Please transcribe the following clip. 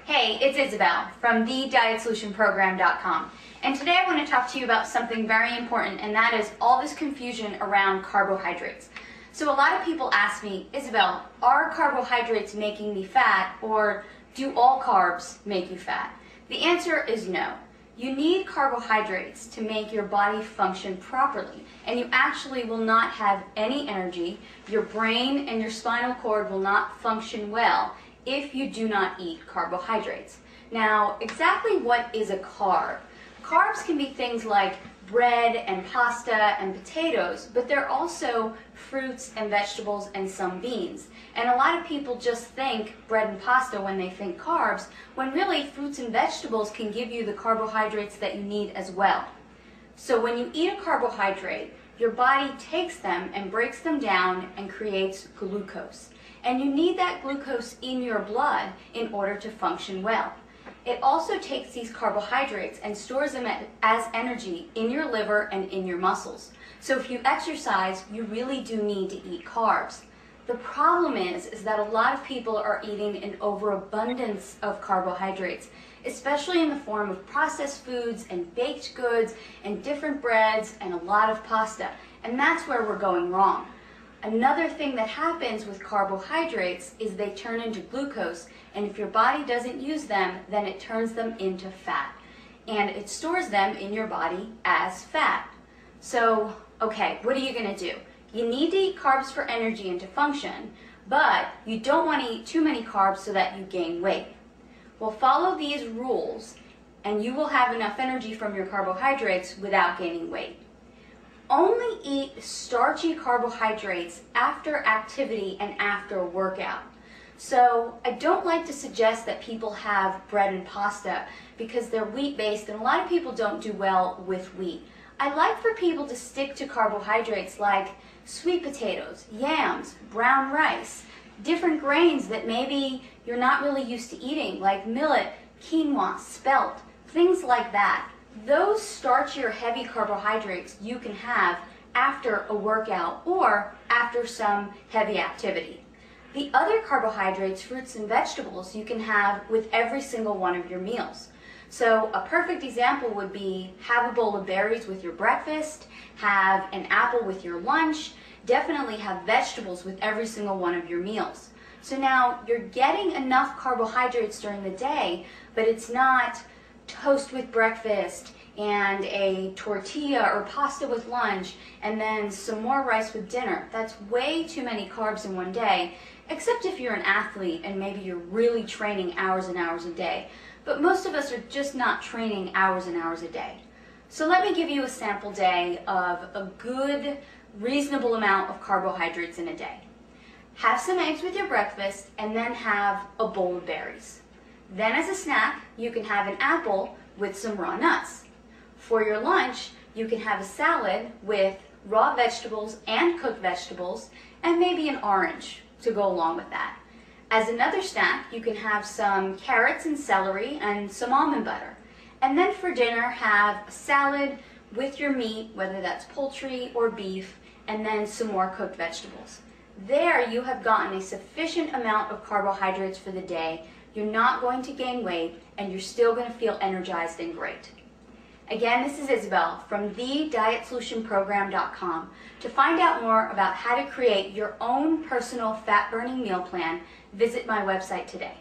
Hey, it's Isabel from thedietsolutionprogram.com, and today I want to talk to you about something very important, and that is all this confusion around carbohydrates. So a lot of people ask me, Isabel, are carbohydrates making me fat, or do all carbs make you fat? The answer is no. You need carbohydrates to make your body function properly, and you actually will not have any energy. Your brain and your spinal cord will not function well if you do not eat carbohydrates. Now, exactly what is a carb? Carbs can be things like bread and pasta and potatoes, but they're also fruits and vegetables and some beans. And a lot of people just think bread and pasta when they think carbs, when really fruits and vegetables can give you the carbohydrates that you need as well. So when you eat a carbohydrate, your body takes them and breaks them down and creates glucose. And you need that glucose in your blood in order to function well. It also takes these carbohydrates and stores them as energy in your liver and in your muscles. So if you exercise, you really do need to eat carbs. The problem is that a lot of people are eating an overabundance of carbohydrates, especially in the form of processed foods and baked goods and different breads and a lot of pasta. And that's where we're going wrong. Another thing that happens with carbohydrates is they turn into glucose, and if your body doesn't use them, then it turns them into fat. And it stores them in your body as fat. So, okay, what are you going to do? You need to eat carbs for energy and to function, but you don't want to eat too many carbs so that you gain weight. Well, follow these rules, and you will have enough energy from your carbohydrates without gaining weight. Only eat starchy carbohydrates after activity and after a workout. So I don't like to suggest that people have bread and pasta because they're wheat-based, and a lot of people don't do well with wheat. I like for people to stick to carbohydrates like sweet potatoes, yams, brown rice, different grains that maybe you're not really used to eating, like millet, quinoa, spelt, things like that. Those starchy or heavy carbohydrates you can have after a workout or after some heavy activity. The other carbohydrates, fruits and vegetables, you can have with every single one of your meals. So a perfect example would be have a bowl of berries with your breakfast, have an apple with your lunch, definitely have vegetables with every single one of your meals. So now you're getting enough carbohydrates during the day, but it's not toast with breakfast and a tortilla or pasta with lunch and then some more rice with dinner. That's way too many carbs in one day, except if you're an athlete and maybe you're really training hours and hours a day. But most of us are just not training hours and hours a day. So let me give you a sample day of a good, reasonable amount of carbohydrates in a day. Have some eggs with your breakfast and then have a bowl of berries. Then as a snack, you can have an apple with some raw nuts. For your lunch, you can have a salad with raw vegetables and cooked vegetables and maybe an orange to go along with that. As another snack, you can have some carrots and celery and some almond butter. And then for dinner, have a salad with your meat, whether that's poultry or beef, and then some more cooked vegetables. There you have gotten a sufficient amount of carbohydrates for the day. You're not going to gain weight, and you're still going to feel energized and great. Again, this is Isabel from thedietsolutionprogram.com. To find out more about how to create your own personal fat-burning meal plan, visit my website today.